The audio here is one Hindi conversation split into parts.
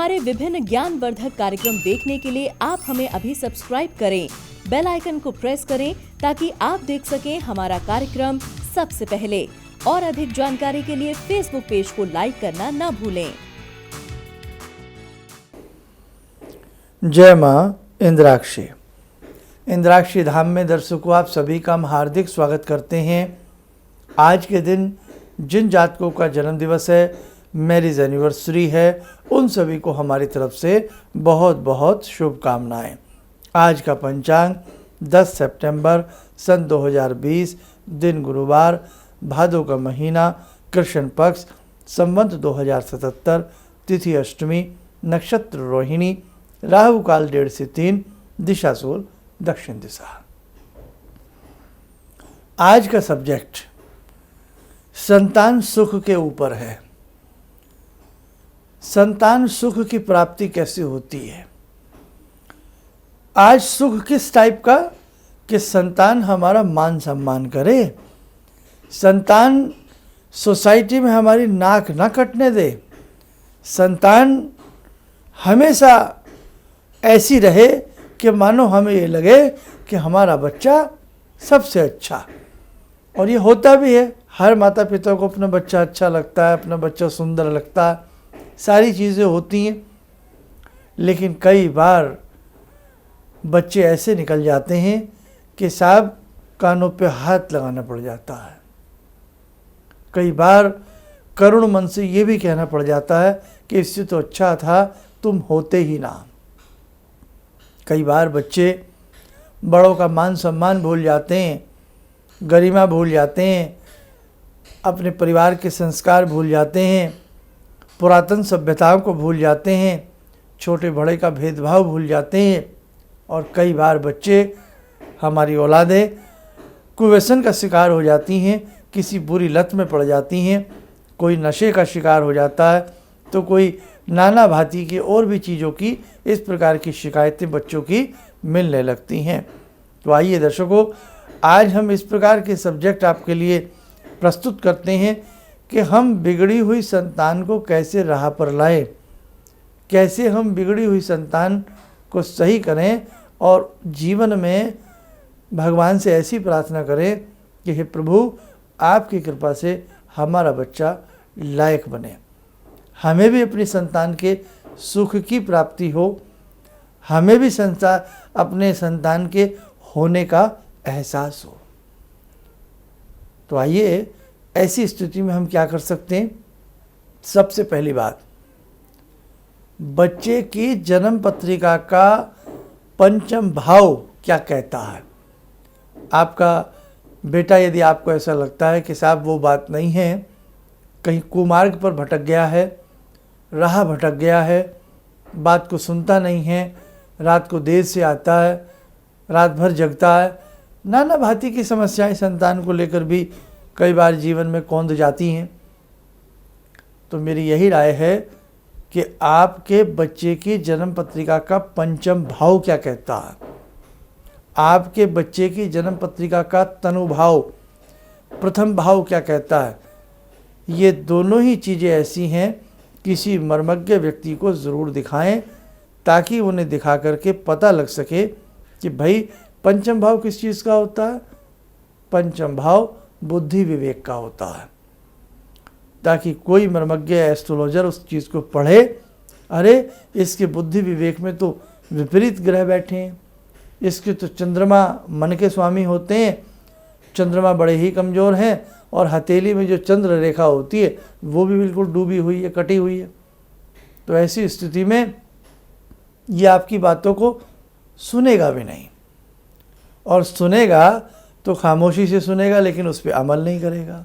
हमारे विभिन्न ज्ञानवर्धक कार्यक्रम देखने के लिए आप हमें अभी सब्सक्राइब करें, बेल आइकन को प्रेस करें ताकि आप देख सकें हमारा कार्यक्रम सबसे पहले। और अधिक जानकारी के लिए फेसबुक पेज को लाइक करना न भूलें। जय मां इंद्राक्षी। इंद्राक्षी धाम में दर्शकों आप सभी का हम हार्दिक स्वागत करते हैं। आज के दिन जिन जातकों का जन्म दिवस है, मैरिज एनिवर्सरी है, उन सभी को हमारी तरफ से बहुत बहुत शुभकामनाएं। आज का पंचांग 10 सितंबर सन 2020, दिन गुरुवार, भादो का महीना, कृष्ण पक्ष, संवत 2077, तिथि अष्टमी, नक्षत्र रोहिणी, राहु काल 1:30 से 3, दिशा सूल दक्षिण दिशा। आज का सब्जेक्ट संतान सुख के ऊपर है। संतान सुख की प्राप्ति कैसे होती है। आज सुख किस टाइप का कि संतान हमारा मान सम्मान करे, संतान सोसाइटी में हमारी नाक ना कटने दे, संतान हमेशा ऐसी रहे कि मानो हमें ये लगे कि हमारा बच्चा सबसे अच्छा। और ये होता भी है, हर माता पिता को अपना बच्चा अच्छा लगता है, अपना बच्चा सुंदर लगता है, सारी चीज़ें होती हैं। लेकिन कई बार बच्चे ऐसे निकल जाते हैं कि साहब कानों पे हाथ लगाना पड़ जाता है। कई बार करुण मन से ये भी कहना पड़ जाता है कि इससे तो अच्छा था तुम होते ही ना। कई बार बच्चे बड़ों का मान सम्मान भूल जाते हैं, गरिमा भूल जाते हैं, अपने परिवार के संस्कार भूल जाते हैं, पुरातन सभ्यताओं को भूल जाते हैं, छोटे बड़े का भेदभाव भूल जाते हैं। और कई बार बच्चे, हमारी औलादें कुव्यसन का शिकार हो जाती हैं, किसी बुरी लत में पड़ जाती हैं, कोई नशे का शिकार हो जाता है, तो कोई नाना भांति की और भी चीज़ों की इस प्रकार की शिकायतें बच्चों की मिलने लगती हैं। तो आइए दर्शकों, आज हम इस प्रकार के सब्जेक्ट आपके लिए प्रस्तुत करते हैं कि हम बिगड़ी हुई संतान को कैसे राह पर लाएं, कैसे हम बिगड़ी हुई संतान को सही करें और जीवन में भगवान से ऐसी प्रार्थना करें कि हे प्रभु, आपकी कृपा से हमारा बच्चा लायक बने, हमें भी अपनी संतान के सुख की प्राप्ति हो, हमें भी अपने संतान के होने का एहसास हो। तो आइए, ऐसी स्थिति में हम क्या कर सकते हैं। सबसे पहली बात, बच्चे की जन्म पत्रिका का पंचम भाव क्या कहता है। आपका बेटा, यदि आपको ऐसा लगता है कि साहब वो बात नहीं है, कहीं कुमार्ग पर भटक गया है, राह भटक गया है, बात को सुनता नहीं है, रात को देर से आता है, रात भर जगता है, नाना भांति की समस्याएं संतान को लेकर भी कई बार जीवन में कौंध जाती हैं, तो मेरी यही राय है कि आपके बच्चे की जन्म पत्रिका का पंचम भाव क्या कहता है, आपके बच्चे की जन्म पत्रिका का तनुभाव प्रथम भाव क्या कहता है। ये दोनों ही चीज़ें ऐसी हैं, किसी मर्मज्ञ व्यक्ति को ज़रूर दिखाएं ताकि उन्हें दिखा करके पता लग सके कि भाई पंचम भाव किस चीज़ का होता है। पंचम भाव बुद्धि विवेक का होता है, ताकि कोई मर्मज्ञ एस्ट्रोलॉजर उस चीज़ को पढ़े, अरे इसके बुद्धि विवेक में तो विपरीत ग्रह बैठे हैं, इसके तो चंद्रमा मन के स्वामी होते हैं, चंद्रमा बड़े ही कमज़ोर हैं, और हथेली में जो चंद्र रेखा होती है वो भी बिल्कुल डूबी हुई है, कटी हुई है। तो ऐसी स्थिति में ये आपकी बातों को सुनेगा भी नहीं, और सुनेगा तो खामोशी से सुनेगा, लेकिन उस पर अमल नहीं करेगा।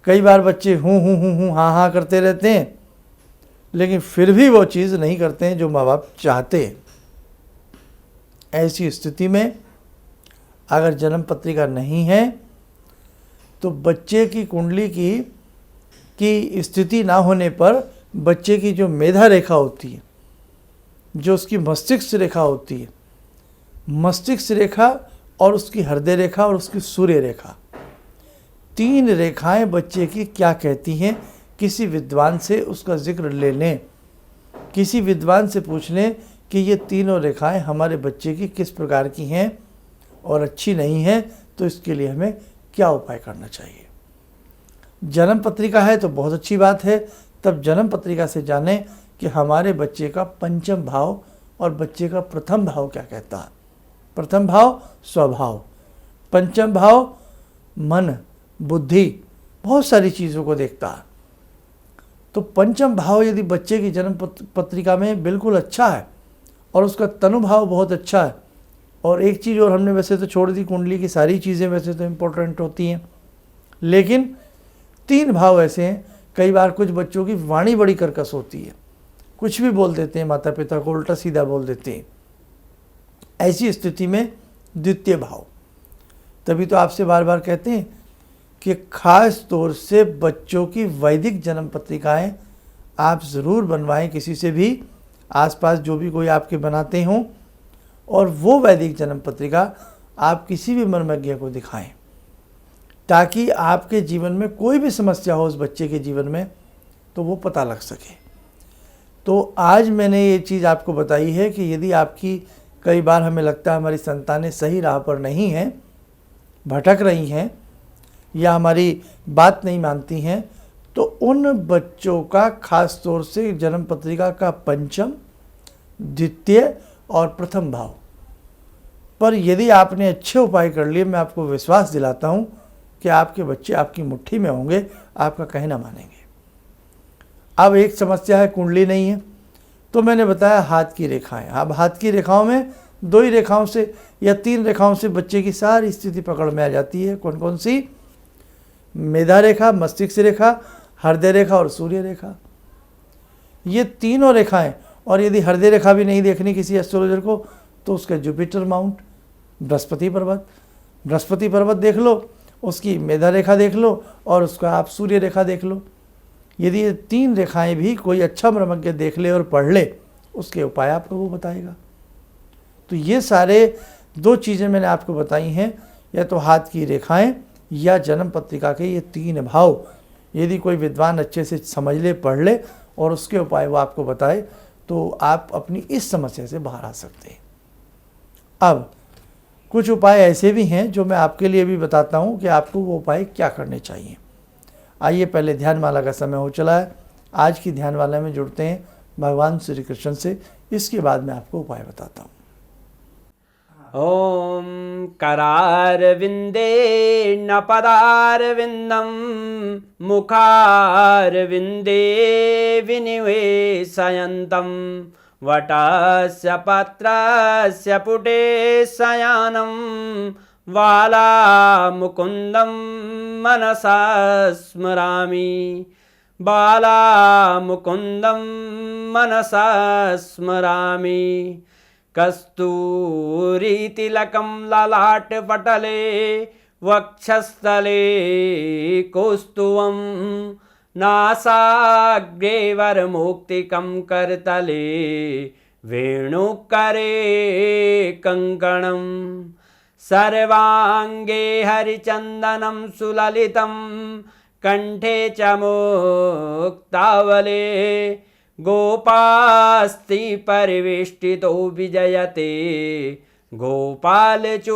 कई बार बच्चे हूँ हाँ करते रहते हैं, लेकिन फिर भी वो चीज़ नहीं करते हैं जो माँ बाप चाहते हैं। ऐसी स्थिति में अगर जन्म पत्रिका नहीं है तो बच्चे की कुंडली की स्थिति ना होने पर बच्चे की जो मेधा रेखा होती है, जो उसकी मस्तिष्क रेखा होती है, मस्तिष्क रेखा और उसकी हृदय रेखा और उसकी सूर्य रेखा, 3 रेखाएं बच्चे की क्या कहती हैं, किसी विद्वान से उसका जिक्र ले लें किसी विद्वान से पूछ लें कि ये तीनों रेखाएं हमारे बच्चे की किस प्रकार की हैं और अच्छी नहीं हैं, तो इसके लिए हमें क्या उपाय करना चाहिए। जन्म पत्रिका है तो बहुत अच्छी बात है, तब जन्म पत्रिका से जानें कि हमारे बच्चे का पंचम भाव और बच्चे का प्रथम भाव क्या कहता है। प्रथम भाव स्वभाव, पंचम भाव मन, बुद्धि, बहुत सारी चीज़ों को देखता है। तो पंचम भाव यदि बच्चे की जन्म पत्रिका में बिल्कुल अच्छा है और उसका तनुभाव बहुत अच्छा है, और एक चीज़ और हमने वैसे तो छोड़ दी, कुंडली की सारी चीज़ें वैसे तो इम्पोर्टेंट होती हैं, लेकिन 3 भाव ऐसे हैं। कई बार कुछ बच्चों की वाणी बड़ी कर्कश होती है, कुछ भी बोल देते हैं, माता पिता को उल्टा सीधा बोल देते हैं। ऐसी स्थिति में द्वितीय भाव, तभी तो आपसे बार बार कहते हैं कि खास तौर से बच्चों की वैदिक जन्म पत्रिकाएं आप ज़रूर बनवाएं किसी से भी, आसपास जो भी कोई आपके बनाते हों, और वो वैदिक जन्म पत्रिका आप किसी भी मर्मज्ञ को दिखाएं, ताकि आपके जीवन में कोई भी समस्या हो उस बच्चे के जीवन में तो वो पता लग सके। तो आज मैंने ये चीज़ आपको बताई है कि यदि आपकी, कई बार हमें लगता है हमारी संतानें सही राह पर नहीं हैं, भटक रही हैं या हमारी बात नहीं मानती हैं, तो उन बच्चों का खास तौर से जन्म पत्रिका का पंचम, द्वितीय और प्रथम भाव पर यदि आपने अच्छे उपाय कर लिए, मैं आपको विश्वास दिलाता हूं कि आपके बच्चे आपकी मुट्ठी में होंगे, आपका कहना मानेंगे। अब एक समस्या है, कुंडली नहीं है, तो मैंने बताया हाथ की रेखाएं। अब हाथ की रेखाओं में 2 ही रेखाओं से या 3 रेखाओं से बच्चे की सारी स्थिति पकड़ में आ जाती है। कौन कौन सी? मेधा रेखा, मस्तिष्क रेखा, हृदय रेखा और सूर्य रेखा, ये तीनों रेखाएं। और यदि हृदय रेखा भी नहीं देखनी किसी एस्ट्रोलॉजर को, तो उसका जुपिटर माउंट, बृहस्पति पर्वत देख लो, उसकी मेधा रेखा देख लो और उसका आप सूर्य रेखा देख लो। यदि ये 3 रेखाएं भी कोई अच्छा ब्रह्मज्ञ देख ले और पढ़ ले, उसके उपाय आपको वो बताएगा। तो ये सारे 2 चीज़ें मैंने आपको बताई हैं, या तो हाथ की रेखाएं या जन्म पत्रिका के ये 3 भाव, यदि कोई विद्वान अच्छे से समझ ले, पढ़ ले और उसके उपाय वो आपको बताए, तो आप अपनी इस समस्या से बाहर आ सकते हैं। अब कुछ उपाय ऐसे भी हैं जो मैं आपके लिए भी बताता हूं कि आपको वो उपाय क्या करने चाहिए। आइए, पहले ध्यानमाला का समय हो चला है। आज की ध्यानमाला में जुड़ते हैं भगवान श्री कृष्ण से, इसके बाद मैं आपको उपाय बताता हूँ। ॐ करारविन्दे न पदारविन्दं मुखारविन्दे विनिवेशयन्तं वटस्य पत्रस्य पुटे शयानं बालामुकुन्दं मनसा स्मरामि बालामुकुन्दं मनसा स्मरामि कस्तूरीतिलकं ललाटपटले वक्षस्थले कौस्तुभं नासाग्रे वरमुक्तिकं करतले वेणुकरे कङ्कणं सर्वाङ्गे हरिचन्दनं सुललितं कण्ठे च मुक्तावले गोपास्ति परिवेष्टितो विजयते गोपालचूडामणि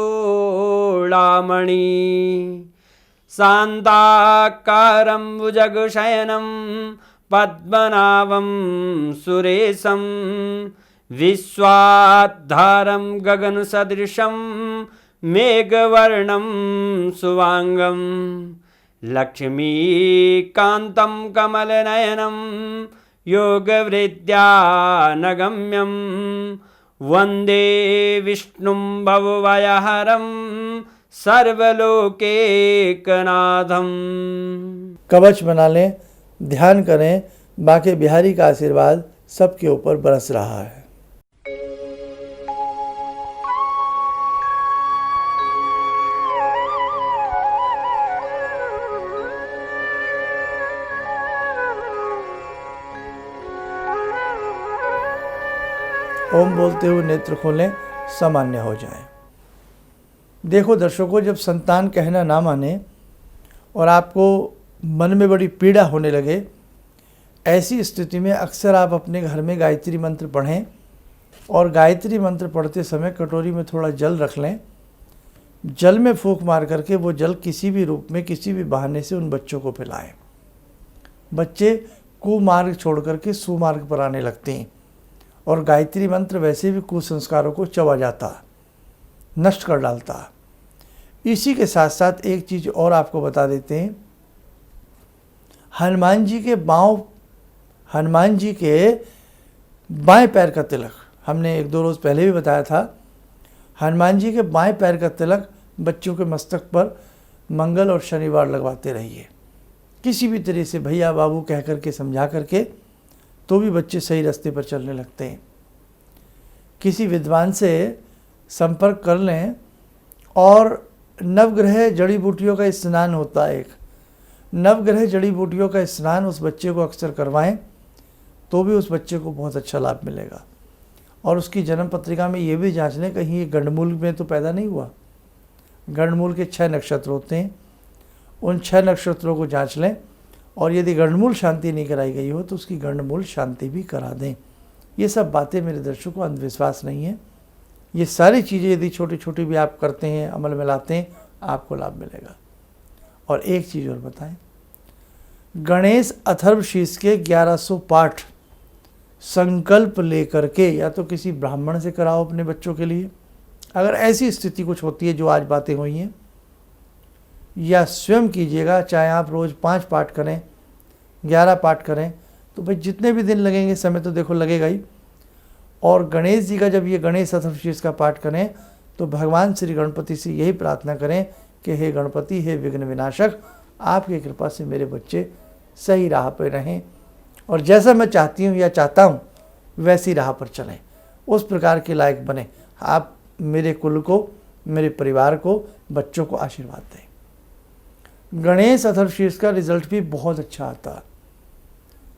शान्ताकारं भुजगशयनं पद्मनाभं सुरेशं विश्वाधारं गगनसदृशं मेघवर्णं शुभांगं लक्ष्मीकान्तं कमलनयनं योगवृद्ध्यानगम्यं वन्दे विष्णुं भवभयहरं सर्वलोकैकनाथं। कवच बना लें, ध्यान करें, बाके बिहारी का आशीर्वाद सबके ऊपर बरस रहा है। ओम बोलते हुए नेत्र खोलें, सामान्य हो जाए। देखो दर्शकों, जब संतान कहना ना माने और आपको मन में बड़ी पीड़ा होने लगे, ऐसी स्थिति में अक्सर आप अपने घर में गायत्री मंत्र पढ़ें और गायत्री मंत्र पढ़ते समय कटोरी में थोड़ा जल रख लें। जल में फूंक मार करके वो जल किसी भी रूप में किसी भी बहाने से उन बच्चों को पिलाएं। बच्चे कुमार्ग छोड़ करके सुमार्ग पर आने लगते हैं और गायत्री मंत्र वैसे भी कुसंस्कारों को चबा जाता, नष्ट कर डालता। इसी के साथ साथ एक चीज़ और आपको बता देते हैं, हनुमान जी के बाएं पैर का तिलक, हमने 1-2 रोज़ पहले भी बताया था, हनुमान जी के बाएं पैर का तिलक बच्चों के मस्तक पर मंगल और शनिवार लगवाते रहिए। किसी भी तरह से भैया बाबू कह करके समझा करके, तो भी बच्चे सही रास्ते पर चलने लगते हैं। किसी विद्वान से संपर्क कर लें और नवग्रह जड़ी बूटियों का स्नान होता है, एक नवग्रह जड़ी बूटियों का स्नान उस बच्चे को अक्सर करवाएं, तो भी उस बच्चे को बहुत अच्छा लाभ मिलेगा। और उसकी जन्म पत्रिका में ये भी जांच लें कहीं ये गंडमूल में तो पैदा नहीं हुआ। गंडमूल के 6 नक्षत्र होते हैं, उन 6 नक्षत्रों को जांच लें और यदि गंडमूल शांति नहीं कराई गई हो तो उसकी गंडमूल शांति भी करा दें। ये सब बातें मेरे दर्शकों अंधविश्वास नहीं है। ये सारी चीज़ें यदि छोटी छोटी भी आप करते हैं, अमल में लाते हैं, आपको लाभ मिलेगा। और एक चीज़ और बताएं, गणेश अथर्वशीर्ष के 1100 पाठ संकल्प लेकर के या तो किसी ब्राह्मण से कराओ अपने बच्चों के लिए, अगर ऐसी स्थिति कुछ होती है जो आज बातें हुई हैं, या स्वयं कीजिएगा। चाहे आप रोज़ 5 पाठ करें, 11 पाठ करें, तो भाई जितने भी दिन लगेंगे, समय तो देखो लगेगा ही। और गणेश जी का जब ये गणेश अथर्वशीर्ष का पाठ करें तो भगवान श्री गणपति से यही प्रार्थना करें कि हे गणपति, हे विघ्न विनाशक, आपकी कृपा से मेरे बच्चे सही राह पर रहें और जैसा मैं चाहती हूँ या चाहता हूँ वैसी राह पर चलें, उस प्रकार के लायक बने। आप मेरे कुल को, मेरे परिवार को, बच्चों को आशीर्वाद दें। गणेश अथर्वशीर्ष का रिजल्ट भी बहुत अच्छा आता है,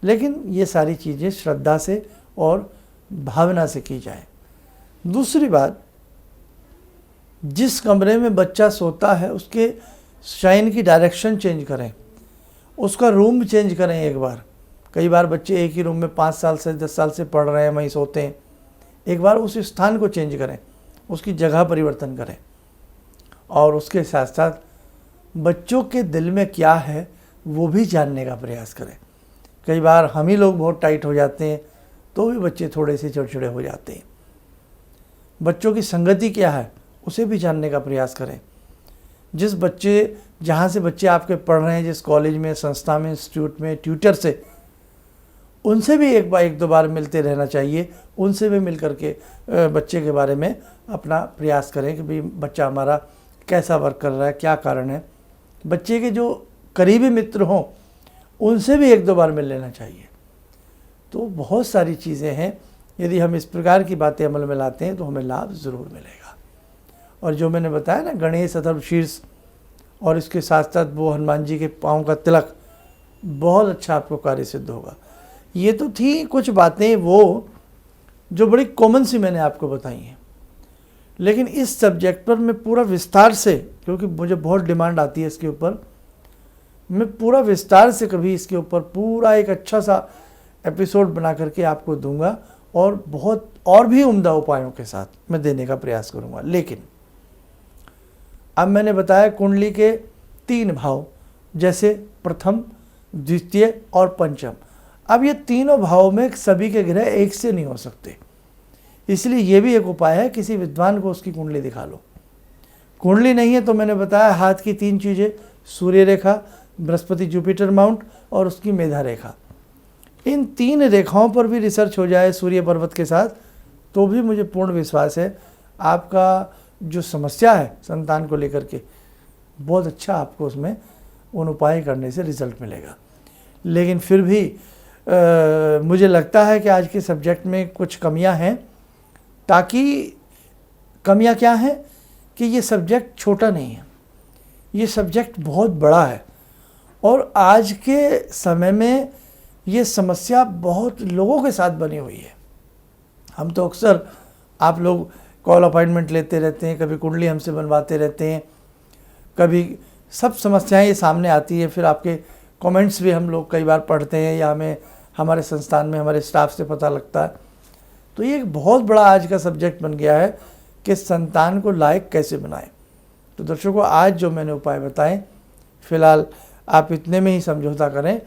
लेकिन ये सारी चीज़ें श्रद्धा से और भावना से की जाए। दूसरी बात, जिस कमरे में बच्चा सोता है उसके शयन की डायरेक्शन चेंज करें, उसका रूम चेंज करें एक बार। कई बार बच्चे एक ही रूम में 5 साल से 10 साल से पढ़ रहे हैं, वहीं सोते हैं। एक बार उस स्थान को चेंज करें, उसकी जगह परिवर्तन करें। और उसके साथ साथ बच्चों के दिल में क्या है वो भी जानने का प्रयास करें। कई बार हम ही लोग बहुत टाइट हो जाते हैं तो भी बच्चे थोड़े से चिड़चिड़े हो जाते हैं। बच्चों की संगति क्या है उसे भी जानने का प्रयास करें। जहाँ से बच्चे आपके पढ़ रहे हैं, जिस कॉलेज में, संस्था में, इंस्टीट्यूट में, ट्यूटर से, उनसे भी 1-2 बार मिलते रहना चाहिए। उनसे भी मिल करके बच्चे के बारे में अपना प्रयास करें कि भाई बच्चा हमारा कैसा वर्क कर रहा है, क्या कारण है। बच्चे के जो करीबी मित्र हों उनसे भी 1-2 बार मिल लेना चाहिए। तो बहुत सारी चीज़ें हैं, यदि हम इस प्रकार की बातें अमल में लाते हैं तो हमें लाभ ज़रूर मिलेगा। और जो मैंने बताया ना, गणेश अथर्वशीर्ष और इसके साथ साथ वो हनुमान जी के पाँव का तिलक, बहुत अच्छा आपको कार्य सिद्ध होगा। ये तो थी कुछ बातें वो जो बड़ी कॉमन सी मैंने आपको बताई हैं, लेकिन इस सब्जेक्ट पर मैं पूरा विस्तार से, क्योंकि मुझे बहुत डिमांड आती है इसके ऊपर, मैं पूरा विस्तार से कभी इसके ऊपर पूरा एक अच्छा सा एपिसोड बना करके आपको दूंगा और बहुत और भी उम्दा उपायों के साथ मैं देने का प्रयास करूंगा। लेकिन अब मैंने बताया कुंडली के 3 भाव, जैसे प्रथम, द्वितीय और पंचम। अब ये तीनों भावों में सभी के ग्रह एक से नहीं हो सकते, इसलिए ये भी एक उपाय है, किसी विद्वान को उसकी कुंडली दिखा लो। कुंडली नहीं है तो मैंने बताया हाथ की 3 चीज़ें, सूर्य रेखा, बृहस्पति जुपिटर माउंट और उसकी मेधा रेखा। इन 3 रेखाओं पर भी रिसर्च हो जाए सूर्य पर्वत के साथ, तो भी मुझे पूर्ण विश्वास है आपका जो समस्या है संतान को लेकर के, बहुत अच्छा आपको उसमें उन उपाय करने से रिजल्ट मिलेगा। लेकिन फिर भी मुझे लगता है कि आज के सब्जेक्ट में कुछ कमियां हैं। ताकि कमियां क्या हैं कि ये सब्जेक्ट छोटा नहीं है, ये सब्जेक्ट बहुत बड़ा है और आज के समय में ये समस्या बहुत लोगों के साथ बनी हुई है। हम तो अक्सर, आप लोग कॉल अपॉइंटमेंट लेते रहते हैं, कभी कुंडली हमसे बनवाते रहते हैं, कभी सब समस्याएं ये सामने आती है। फिर आपके कमेंट्स भी हम लोग कई बार पढ़ते हैं या हमें हमारे संस्थान में हमारे स्टाफ से पता लगता है। तो ये एक बहुत बड़ा आज का सब्जेक्ट बन गया है कि संतान को लायक कैसे बनाएं। तो दर्शकों, आज जो मैंने उपाय बताए फिलहाल आप इतने में ही समझौता करें,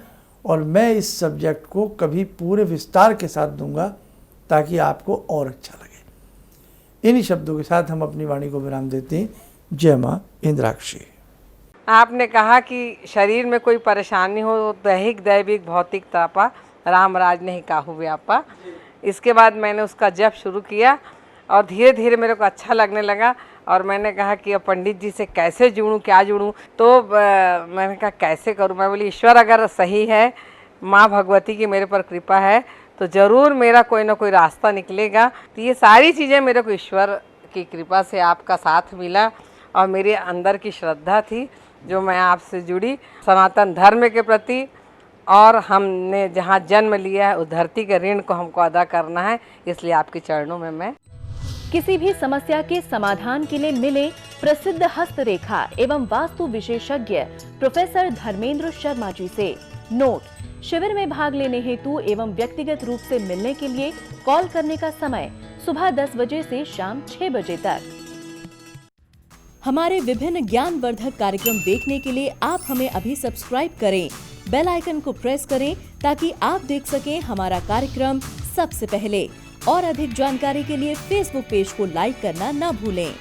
और मैं इस सब्जेक्ट को कभी पूरे विस्तार के साथ दूंगा ताकि आपको और अच्छा लगे। इन्हीं शब्दों के साथ हम अपनी वाणी को विराम देते हैं। जय माँ इंद्राक्षी। आपने कहा कि शरीर में कोई परेशानी हो, दैहिक दैविक भौतिक तापा, राम राज नहीं काहू व्यापा। इसके बाद मैंने उसका जप शुरू किया और धीरे धीरे मेरे को अच्छा लगने लगा। और मैंने कहा कि अब पंडित जी से कैसे जुड़ूं, क्या जुड़ूं। तो मैंने कहा कैसे करूं। मैं बोली ईश्वर अगर सही है, माँ भगवती की मेरे पर कृपा है, तो ज़रूर मेरा कोई ना कोई रास्ता निकलेगा। तो ये सारी चीज़ें मेरे को ईश्वर की कृपा से आपका साथ मिला और मेरे अंदर की श्रद्धा थी जो मैं आपसे जुड़ी सनातन धर्म के प्रति। और हमने जहाँ जन्म लिया है उस धरती के ऋण को हमको अदा करना है, इसलिए आपके चरणों में मैं। किसी भी समस्या के समाधान के लिए मिले प्रसिद्ध हस्तरेखा एवं वास्तु विशेषज्ञ प्रोफेसर धर्मेंद्र शर्मा जी से। नोट: शिविर में भाग लेने हेतु एवं व्यक्तिगत रूप से मिलने के लिए कॉल करने का समय सुबह 10 बजे से शाम 6 बजे तक। हमारे विभिन्न ज्ञानवर्धक कार्यक्रम देखने के लिए आप हमें अभी सब्सक्राइब करें, बेल आइकन को प्रेस करें ताकि आप देख सकें हमारा कार्यक्रम सबसे पहले। और अधिक जानकारी के लिए फेसबुक पेज को लाइक करना न भूलें।